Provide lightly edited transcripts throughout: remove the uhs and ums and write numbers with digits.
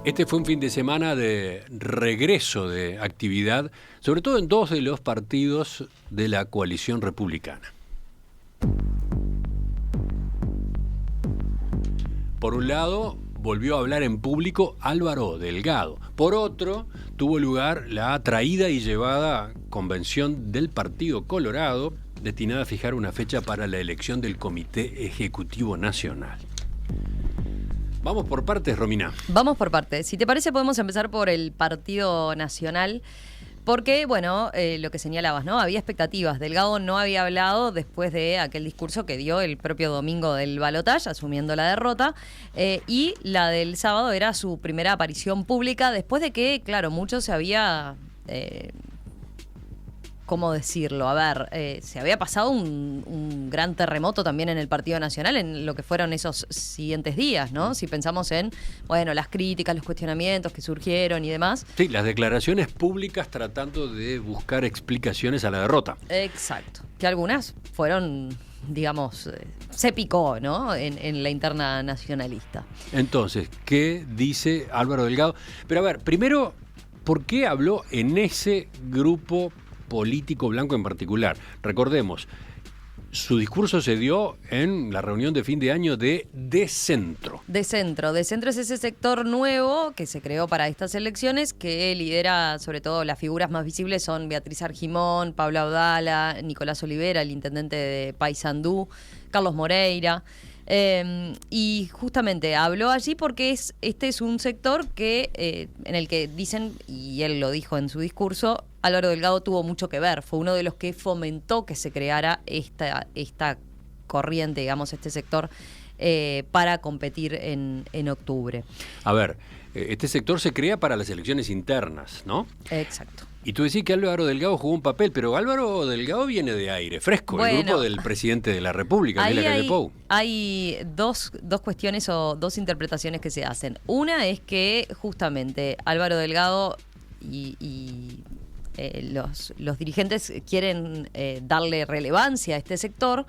Este fue un fin de semana de regreso de actividad, sobre todo en dos de los partidos de la coalición republicana. Por un lado, volvió a hablar en público Álvaro Delgado. Por otro, tuvo lugar la traída y llevada convención del Partido Colorado, destinada a fijar una fecha para la elección del Comité Ejecutivo Nacional. Vamos por partes, Romina. Vamos por partes. Si te parece, podemos empezar por el Partido Nacional, porque, bueno, lo que señalabas, ¿no? Había expectativas. Delgado no había hablado después de aquel discurso que dio el propio domingo del balotaje, asumiendo la derrota, y la del sábado era su primera aparición pública, después de que, claro, mucho se había... ¿Cómo decirlo? A ver, se había pasado un gran terremoto también en el Partido Nacional en lo que fueron esos siguientes días, ¿no? Si pensamos en, bueno, las críticas, los cuestionamientos que surgieron y demás. Sí, las declaraciones públicas tratando de buscar explicaciones a la derrota. Exacto. Que algunas fueron, digamos, se picó, ¿no? En la interna nacionalista. Entonces, ¿qué dice Álvaro Delgado? Pero a ver, primero, ¿por qué habló en ese grupo político blanco en particular? Recordemos, su discurso se dio en la reunión de fin de año de Centro. De Centro es ese sector nuevo que se creó para estas elecciones, que lidera, sobre todo, las figuras más visibles son Beatriz Argimón, Pablo Audala, Nicolás Olivera, el intendente de Paysandú, Carlos Moreira. Y justamente habló allí porque este es un sector que en el que dicen, y él lo dijo en su discurso, Álvaro Delgado tuvo mucho que ver, fue uno de los que fomentó que se creara esta corriente, digamos, este sector para competir en octubre. A ver, este sector se crea para las elecciones internas, ¿no? Exacto. Y tú decís que Álvaro Delgado jugó un papel, pero Álvaro Delgado viene de Aire Fresco, bueno, el grupo del presidente de la República, Miguel Calle Pou. Hay dos cuestiones o dos interpretaciones que se hacen. Una es que justamente Álvaro Delgado y los dirigentes quieren darle relevancia a este sector,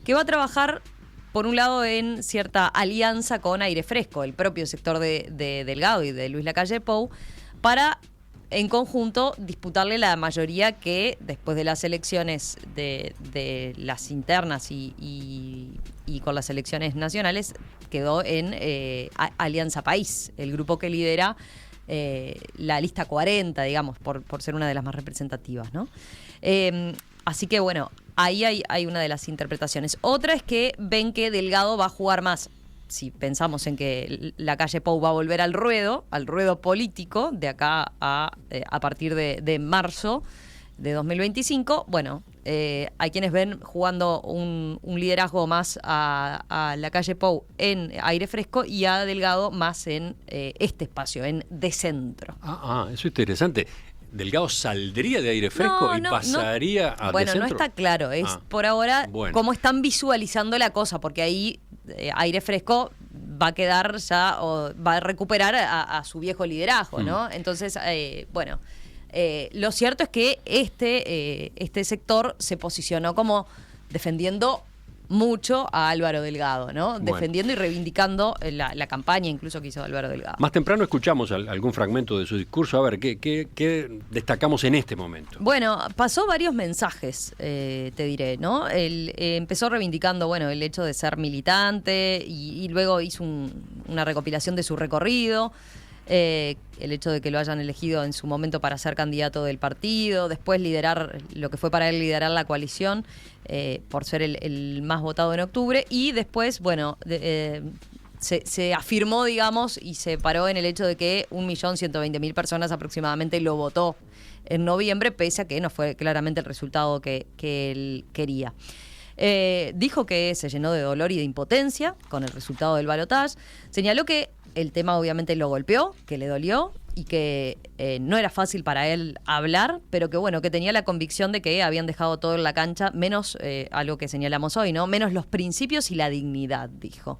que va a trabajar, por un lado, en cierta alianza con Aire Fresco, el propio sector de Delgado y de Luis Lacalle Pou, para, en conjunto, disputarle la mayoría que, después de las elecciones de las internas y con las elecciones nacionales, quedó en Alianza País, el grupo que lidera la lista 40, digamos, por ser una de las más representativas, ¿no? Así que, bueno, ahí hay una de las interpretaciones. Otra es que ven que Delgado va a jugar más. Si pensamos en que Lacalle Pou va a volver al ruedo político, de acá a partir de marzo de 2025, bueno, hay quienes ven jugando un liderazgo más a Lacalle Pou en Aire Fresco y a Delgado más en este espacio, en De Centro. Eso es interesante. ¿Delgado saldría de Aire Fresco y pasaría a De Bueno, Centro? no está claro. Es por ahora cómo están visualizando la cosa, porque ahí Aire Fresco va a quedar ya, o va a recuperar a su viejo liderazgo, ¿no? Entonces, bueno, lo cierto es que este sector se posicionó como defendiendo mucho a Álvaro Delgado, ¿no? Bueno. Defendiendo y reivindicando la campaña incluso que hizo Álvaro Delgado. Más temprano escuchamos algún fragmento de su discurso. A ver, ¿qué destacamos en este momento? Bueno, pasó varios mensajes, te diré, ¿no? Él empezó reivindicando, bueno, el hecho de ser militante y luego hizo una recopilación de su recorrido. El hecho de que lo hayan elegido en su momento para ser candidato del partido, después liderar lo que fue para él liderar la coalición, por ser el más votado en octubre, y después, bueno, se afirmó, digamos, y se paró en el hecho de que 1.120.000 personas aproximadamente lo votó en noviembre, pese a que no fue claramente el resultado que él quería. Dijo que se llenó de dolor y de impotencia con el resultado del balotaje. Señaló que el tema obviamente lo golpeó, que le dolió y que no era fácil para él hablar, pero que bueno, que tenía la convicción de que habían dejado todo en la cancha, menos algo que señalamos hoy, ¿no? Menos los principios y la dignidad, dijo.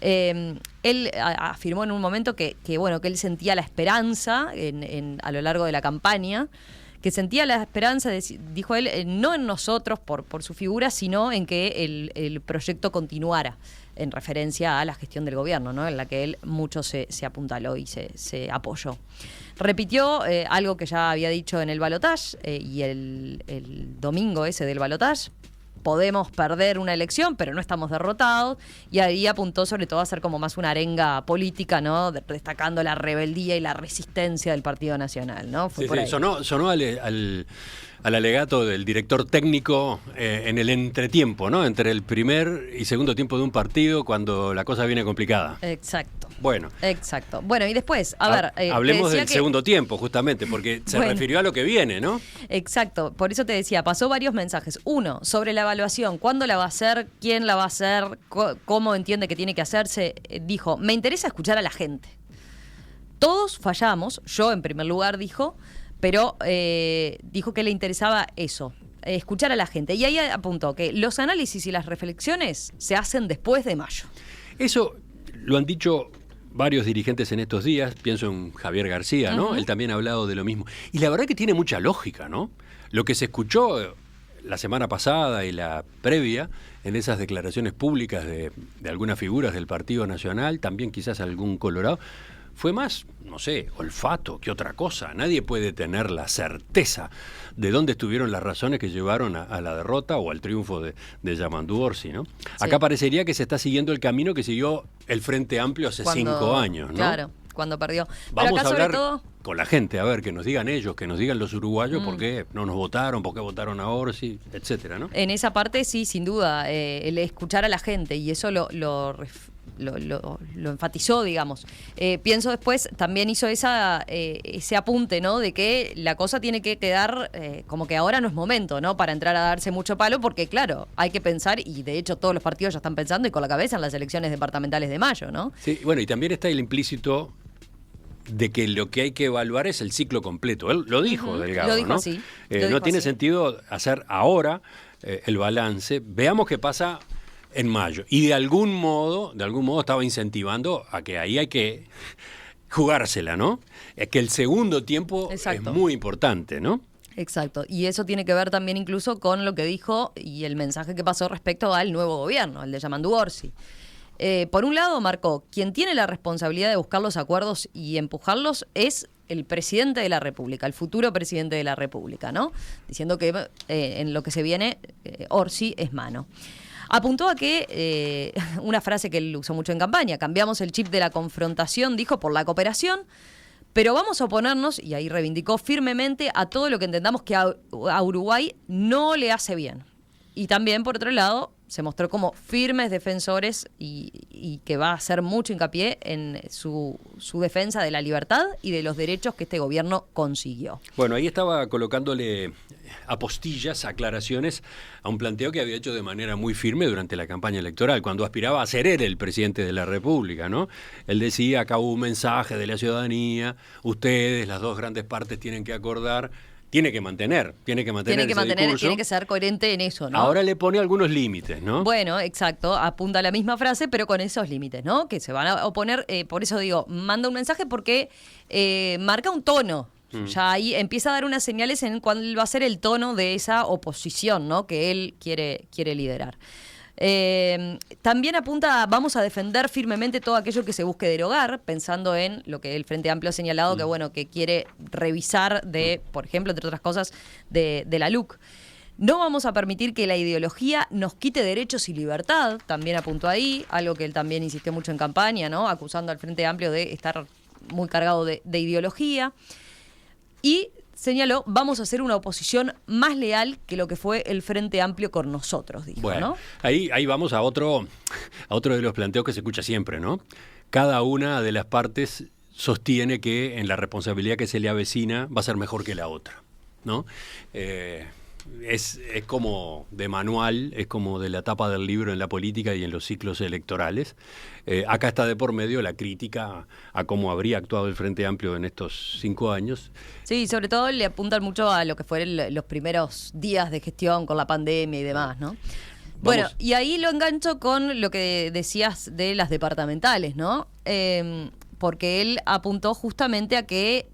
Él afirmó en un momento que bueno, que él sentía la esperanza a lo largo de la campaña, que sentía la esperanza, dijo él, no en nosotros por su figura, sino en que el proyecto continuara, en referencia a la gestión del gobierno, ¿no? En la que él mucho se apuntaló y se apoyó. Repitió algo que ya había dicho en el balotaje y el domingo ese del balotaje. Podemos perder una elección, pero no estamos derrotados. Y ahí apuntó sobre todo a hacer como más una arenga política, ¿no? Destacando la rebeldía y la resistencia del Partido Nacional, ¿no? Fue Sí, por sí, ahí. sonó al alegato del director técnico en el entretiempo, ¿no? Entre el primer y segundo tiempo de un partido cuando la cosa viene complicada. Exacto. Bueno. Exacto. Bueno, y después, a ver... hablemos del segundo tiempo, justamente, porque se refirió a lo que viene, ¿no? Exacto. Por eso te decía, pasó varios mensajes. Uno, sobre la evaluación. ¿Cuándo la va a hacer? ¿Quién la va a hacer? ¿Cómo entiende que tiene que hacerse? Dijo, me interesa escuchar a la gente. Todos fallamos, yo en primer lugar dijo, pero dijo que le interesaba eso, escuchar a la gente. Y ahí apuntó que los análisis y las reflexiones se hacen después de mayo. Eso lo han dicho varios dirigentes en estos días, pienso en Javier García, ¿no? Uh-huh. Él también ha hablado de lo mismo. Y la verdad que tiene mucha lógica, ¿no? Lo que se escuchó la semana pasada y la previa en esas declaraciones públicas de algunas figuras del Partido Nacional, también quizás algún colorado, fue más, no sé, olfato que otra cosa. Nadie puede tener la certeza de dónde estuvieron las razones que llevaron a la derrota o al triunfo de Yamandu Orsi, ¿no? Sí. Acá parecería que se está siguiendo el camino que siguió el Frente Amplio hace 5 años, ¿no? Claro, cuando perdió. Vamos acá, a hablar sobre todo, con la gente, a ver, que nos digan ellos, que nos digan los uruguayos por qué no nos votaron, por qué votaron a Orsi, etcétera, ¿no? En esa parte sí, sin duda, el escuchar a la gente, y eso lo enfatizó, digamos. Pienso después, también hizo ese apunte, ¿no? De que la cosa tiene que quedar como que ahora no es momento, ¿no? Para entrar a darse mucho palo, porque claro, hay que pensar, y de hecho todos los partidos ya están pensando y con la cabeza en las elecciones departamentales de mayo, ¿no? Sí, bueno, y también está el implícito de que lo que hay que evaluar es el ciclo completo. Él lo dijo, Delgado, lo dijo ¿no? así. No tiene sentido hacer ahora el balance. Veamos qué pasa en mayo. Y de algún modo estaba incentivando a que ahí hay que jugársela, ¿no? Es que el segundo tiempo Exacto. Es muy importante, ¿no? Exacto. Y eso tiene que ver también incluso con lo que dijo y el mensaje que pasó respecto al nuevo gobierno, el de Yamandu Orsi. Por un lado, marcó, quien tiene la responsabilidad de buscar los acuerdos y empujarlos es el presidente de la República, el futuro presidente de la República, ¿no? Diciendo que en lo que se viene, Orsi es mano. Apuntó a que, una frase que él usó mucho en campaña, cambiamos el chip de la confrontación, dijo, por la cooperación, pero vamos a oponernos, y ahí reivindicó firmemente, a todo lo que entendamos que a Uruguay no le hace bien. Y también, por otro lado, se mostró como firmes defensores y que va a hacer mucho hincapié en su defensa de la libertad y de los derechos que este gobierno consiguió. Bueno, ahí estaba colocándole apostillas, aclaraciones a un planteo que había hecho de manera muy firme durante la campaña electoral, cuando aspiraba a ser él el presidente de la República, ¿no? Él decía, acá hubo un mensaje de la ciudadanía, ustedes, las dos grandes partes tienen que acordar. Tiene que mantener ese discurso. Tiene que ser coherente en eso, ¿no? Ahora le pone algunos límites, ¿no? Bueno, exacto, apunta a la misma frase, pero con esos límites, ¿no? Que se van a oponer, por eso digo, manda un mensaje porque marca un tono. Ya ahí empieza a dar unas señales en cuál va a ser el tono de esa oposición, ¿no? Que él quiere liderar. También apunta, vamos a defender firmemente todo aquello que se busque derogar, pensando en lo que el Frente Amplio ha señalado, que bueno, que quiere revisar por ejemplo, entre otras cosas, de la LUC. No vamos a permitir que la ideología nos quite derechos y libertad, también apuntó ahí, algo que él también insistió mucho en campaña, ¿no? Acusando al Frente Amplio de estar muy cargado de ideología. Y señaló, vamos a hacer una oposición más leal que lo que fue el Frente Amplio con nosotros, dijo, bueno, ¿no? Ahí vamos a otro de los planteos que se escucha siempre, ¿no? Cada una de las partes sostiene que en la responsabilidad que se le avecina va a ser mejor que la otra, ¿no? Es como de manual, es como de la tapa del libro en la política y en los ciclos electorales. Acá está de por medio la crítica a cómo habría actuado el Frente Amplio en estos 5 años. Sí, sobre todo le apuntan mucho a lo que fueron los primeros días de gestión con la pandemia y demás, ¿no? Bueno, y ahí lo engancho con lo que decías de las departamentales, ¿no? Porque él apuntó justamente a que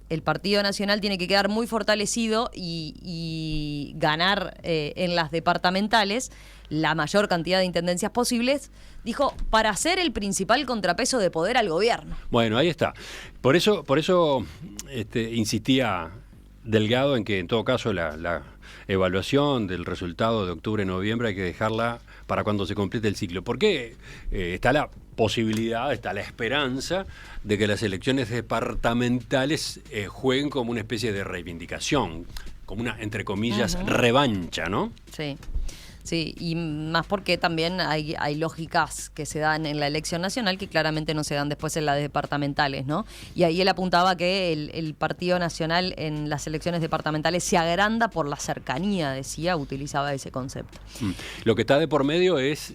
el Partido Nacional tiene que quedar muy fortalecido y ganar en las departamentales la mayor cantidad de intendencias posibles, dijo, para ser el principal contrapeso de poder al gobierno. Bueno, ahí está. Por eso insistía Delgado en que en todo caso la evaluación del resultado de octubre-noviembre hay que dejarla para cuando se complete el ciclo. Porque está la posibilidad, está la esperanza de que las elecciones departamentales jueguen como una especie de reivindicación, como una, entre comillas, revancha, ¿no? Sí. Sí, y más porque también hay lógicas que se dan en la elección nacional que claramente no se dan después en las departamentales, ¿no? Y ahí él apuntaba que el Partido Nacional en las elecciones departamentales se agranda por la cercanía, decía, utilizaba ese concepto. Lo que está de por medio es,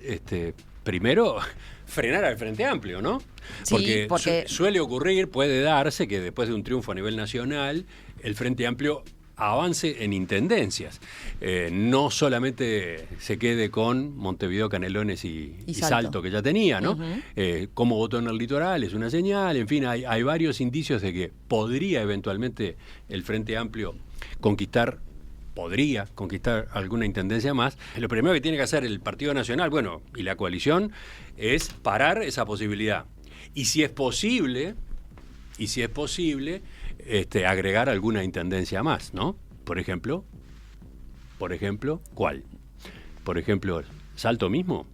primero, frenar al Frente Amplio, ¿no? Sí, porque suele ocurrir, puede darse que después de un triunfo a nivel nacional, el Frente Amplio avance en intendencias. No solamente se quede con Montevideo, Canelones y Salto, que ya tenía, ¿no? Cómo votó en el litoral es una señal, en fin, hay varios indicios de que podría eventualmente el Frente Amplio podría conquistar alguna intendencia más. Lo primero que tiene que hacer el Partido Nacional, bueno, y la coalición, es parar esa posibilidad. Y si es posible, agregar alguna intendencia más, ¿no? Por ejemplo, ¿cuál? Por ejemplo, Salto mismo.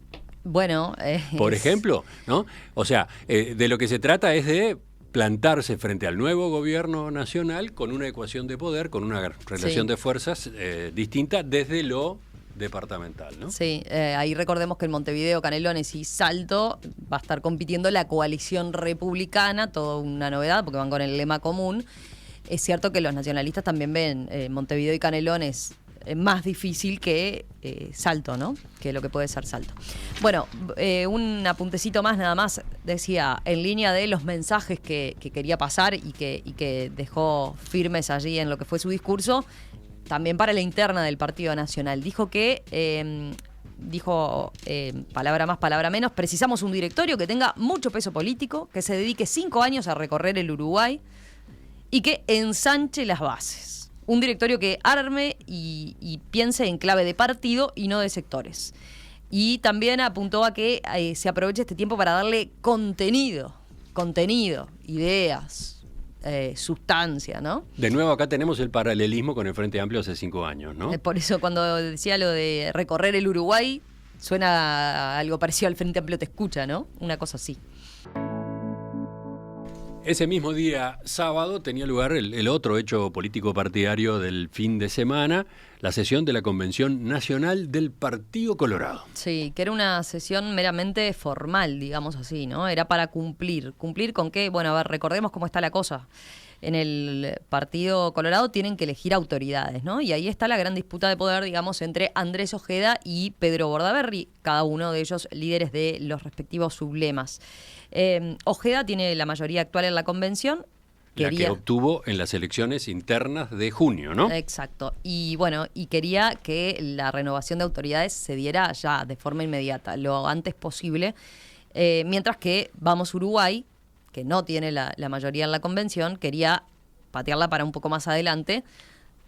Bueno, por ejemplo, ¿no? O sea, de lo que se trata es de plantarse frente al nuevo gobierno nacional con una ecuación de poder, con una relación de fuerzas distinta desde lo departamental, ¿no? Sí, ahí recordemos que en Montevideo, Canelones y Salto va a estar compitiendo la coalición republicana, toda una novedad porque van con el lema común. Es cierto que los nacionalistas también ven Montevideo y Canelones más difícil que Salto, ¿no? Que lo que puede ser Salto. Bueno, un apuntecito más nada más, decía, en línea de los mensajes que quería pasar y que dejó firmes allí en lo que fue su discurso, también para la interna del Partido Nacional. Dijo que, palabra más, palabra menos, precisamos un directorio que tenga mucho peso político, que se dedique 5 años a recorrer el Uruguay y que ensanche las bases. Un directorio que arme y piense en clave de partido y no de sectores. Y también apuntó a que se aproveche este tiempo para darle contenido, ideas, sustancia, ¿no? De nuevo acá tenemos el paralelismo con el Frente Amplio hace 5 años, ¿no? Por eso cuando decía lo de recorrer el Uruguay, suena algo parecido al Frente Amplio te escucha, ¿no? Una cosa así. Ese mismo día, sábado, tenía lugar el otro hecho político partidario del fin de semana, la sesión de la Convención Nacional del Partido Colorado. Sí, que era una sesión meramente formal, digamos así, ¿no? Era para cumplir. ¿Cumplir con qué? Bueno, a ver, recordemos cómo está la cosa. En el Partido Colorado tienen que elegir autoridades, ¿no? Y ahí está la gran disputa de poder, digamos, entre Andrés Ojeda y Pedro Bordaberry, cada uno de ellos líderes de los respectivos sublemas. Ojeda tiene la mayoría actual en la convención. La que obtuvo en las elecciones internas de junio, ¿no? Exacto. Y bueno, y quería que la renovación de autoridades se diera ya de forma inmediata, lo antes posible. Mientras que Vamos Uruguay, que no tiene la mayoría en la convención, quería patearla para un poco más adelante,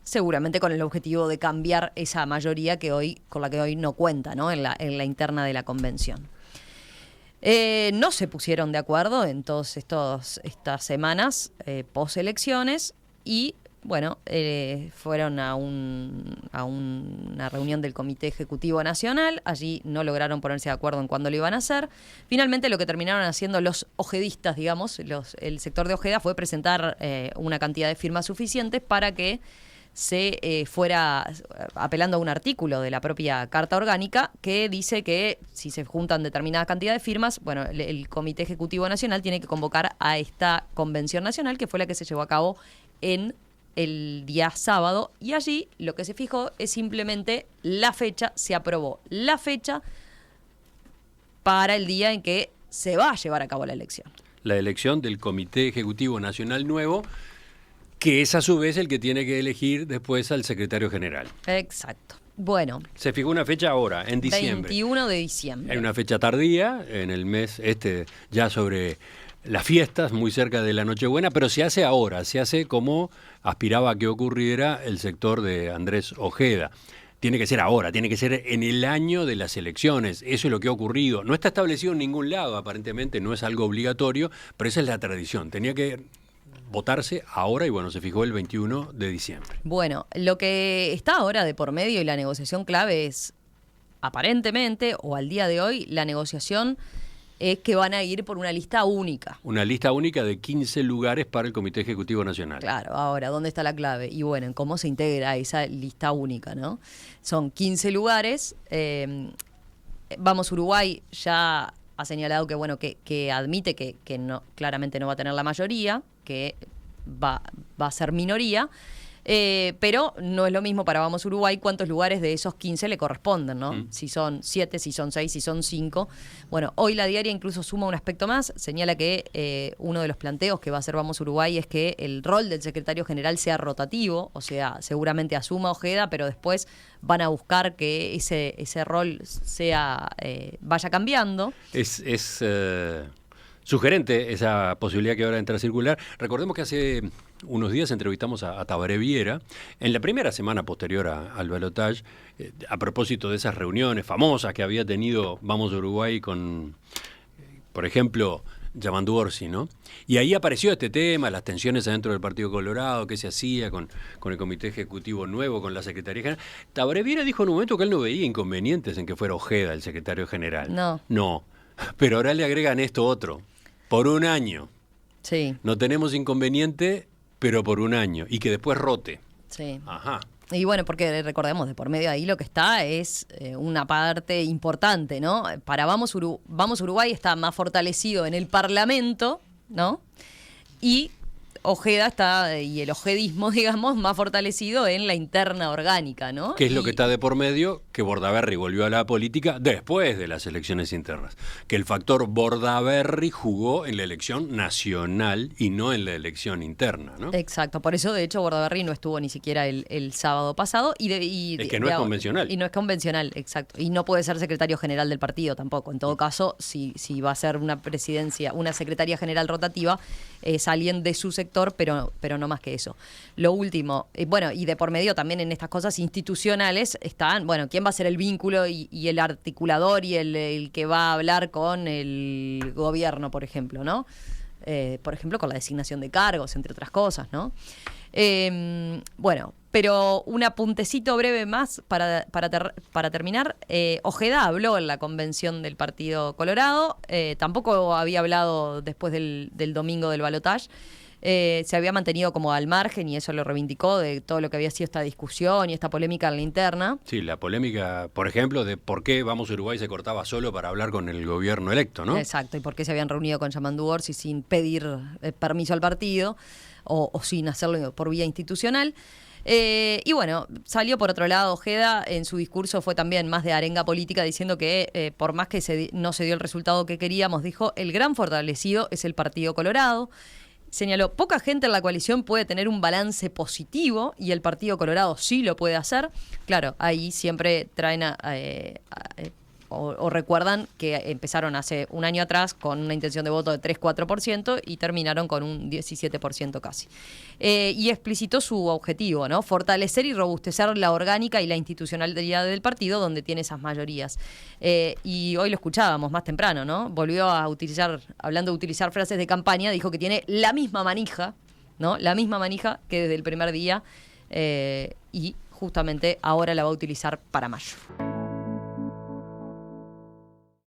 seguramente con el objetivo de cambiar esa mayoría con la que hoy no cuenta, ¿no? En la interna de la convención. No se pusieron de acuerdo en todas estas semanas post-elecciones y, bueno, fueron a una reunión del Comité Ejecutivo Nacional. Allí no lograron ponerse de acuerdo en cuándo lo iban a hacer. Finalmente, lo que terminaron haciendo los ojedistas, digamos, el sector de Ojeda, fue presentar una cantidad de firmas suficientes para que se fuera apelando a un artículo de la propia Carta Orgánica que dice que si se juntan determinada cantidad de firmas, bueno, el Comité Ejecutivo Nacional tiene que convocar a esta Convención Nacional, que fue la que se llevó a cabo en el día sábado, y allí lo que se fijó es simplemente la fecha, se aprobó la fecha para el día en que se va a llevar a cabo la elección. La elección del Comité Ejecutivo Nacional nuevo, que es a su vez el que tiene que elegir después al secretario general. Exacto. Bueno. Se fijó una fecha ahora, en diciembre. 21 de diciembre. Hay una fecha tardía, en el mes ya sobre las fiestas muy cerca de la Nochebuena, pero se hace ahora, se hace como aspiraba a que ocurriera el sector de Andrés Ojeda. Tiene que ser ahora, tiene que ser en el año de las elecciones. Eso es lo que ha ocurrido. No está establecido en ningún lado, aparentemente, no es algo obligatorio, pero esa es la tradición. Tenía que votarse ahora y bueno, se fijó el 21 de diciembre. Bueno, lo que está ahora de por medio y la negociación clave es, aparentemente, o al día de hoy, la negociación es que van a ir por una lista única. Una lista única de 15 lugares para el Comité Ejecutivo Nacional. Claro, ahora, ¿dónde está la clave? Y bueno, en cómo se integra esa lista única, ¿no? Son 15 lugares. Vamos Uruguay ya ha señalado que, bueno, que admite que no, claramente no va a tener la mayoría, que va a ser minoría. Pero no es lo mismo para Vamos Uruguay cuántos lugares de esos 15 le corresponden, ¿no? Si son 7, si son 6, si son 5. Bueno, hoy la diaria incluso suma un aspecto más, señala que uno de los planteos que va a hacer Vamos Uruguay es que el rol del secretario general sea rotativo, o sea, seguramente asuma Ojeda, pero después van a buscar que ese rol sea vaya cambiando. Es sugerente esa posibilidad que ahora entra a circular. Recordemos que hace unos días entrevistamos a Tabaré Viera, en la primera semana posterior al balotaje, a propósito de esas reuniones famosas que había tenido Vamos a Uruguay con, por ejemplo, Yamandu Orsi, ¿no? Y ahí apareció este tema, las tensiones adentro del Partido Colorado, qué se hacía con el Comité Ejecutivo nuevo, con la Secretaría General. Tabaré Viera dijo en un momento que él no veía inconvenientes en que fuera Ojeda el secretario general. No, pero ahora le agregan esto otro. Por un año. Sí. No tenemos inconveniente, pero por un año. Y que después rote. Sí. Ajá. Y bueno, porque recordemos, de por medio de ahí lo que está es una parte importante, ¿no? Para Vamos Uruguay está más fortalecido en el Parlamento, ¿no? Y Ojeda está, y el ojedismo, digamos, más fortalecido en la interna orgánica, ¿no? ¿Qué es lo que está de por medio? Que Bordaberry volvió a la política después de las elecciones internas. Que el factor Bordaberry jugó en la elección nacional y no en la elección interna, ¿no? Exacto, por eso de hecho Bordaberry no estuvo ni siquiera el sábado pasado. Es que no es convencional. Y no es convencional, exacto. Y no puede ser secretario general del partido tampoco. En todo caso, si va a ser una presidencia, una secretaría general rotativa, es alguien de su sector, pero no más que eso. Lo último, bueno, y de por medio también en estas cosas institucionales están, bueno, quién va a ser el vínculo y el articulador y el que va a hablar con el gobierno, por ejemplo, ¿no? Por ejemplo, con la designación de cargos, entre otras cosas, ¿no? Bueno, pero un apuntecito breve más para terminar. Ojeda habló en la convención del Partido Colorado, tampoco había hablado después del domingo del balotaje. Se había mantenido como al margen y eso lo reivindicó de todo lo que había sido esta discusión y esta polémica en la interna. Sí, la polémica, por ejemplo, de por qué Vamos Uruguay se cortaba solo para hablar con el gobierno electo, ¿no? Exacto, y por qué se habían reunido con Yamandu Orsi sin pedir permiso al partido o sin hacerlo por vía institucional. Y bueno, salió por otro lado Ojeda, en su discurso fue también más de arenga política, diciendo que por más que no se dio el resultado que queríamos, dijo, el gran fortalecido es el Partido Colorado. Señaló, poca gente en la coalición puede tener un balance positivo y el Partido Colorado sí lo puede hacer. Claro, ahí siempre traen o recuerdan que empezaron hace un año atrás con una intención de voto de 3-4% y terminaron con un 17% casi. Y explicitó su objetivo, ¿no? Fortalecer y robustecer la orgánica y la institucionalidad del partido donde tiene esas mayorías. Y hoy lo escuchábamos más temprano, ¿no? Volvió a hablando de utilizar frases de campaña, dijo que tiene la misma manija, ¿no? La misma manija que desde el primer día y justamente ahora la va a utilizar para mayo.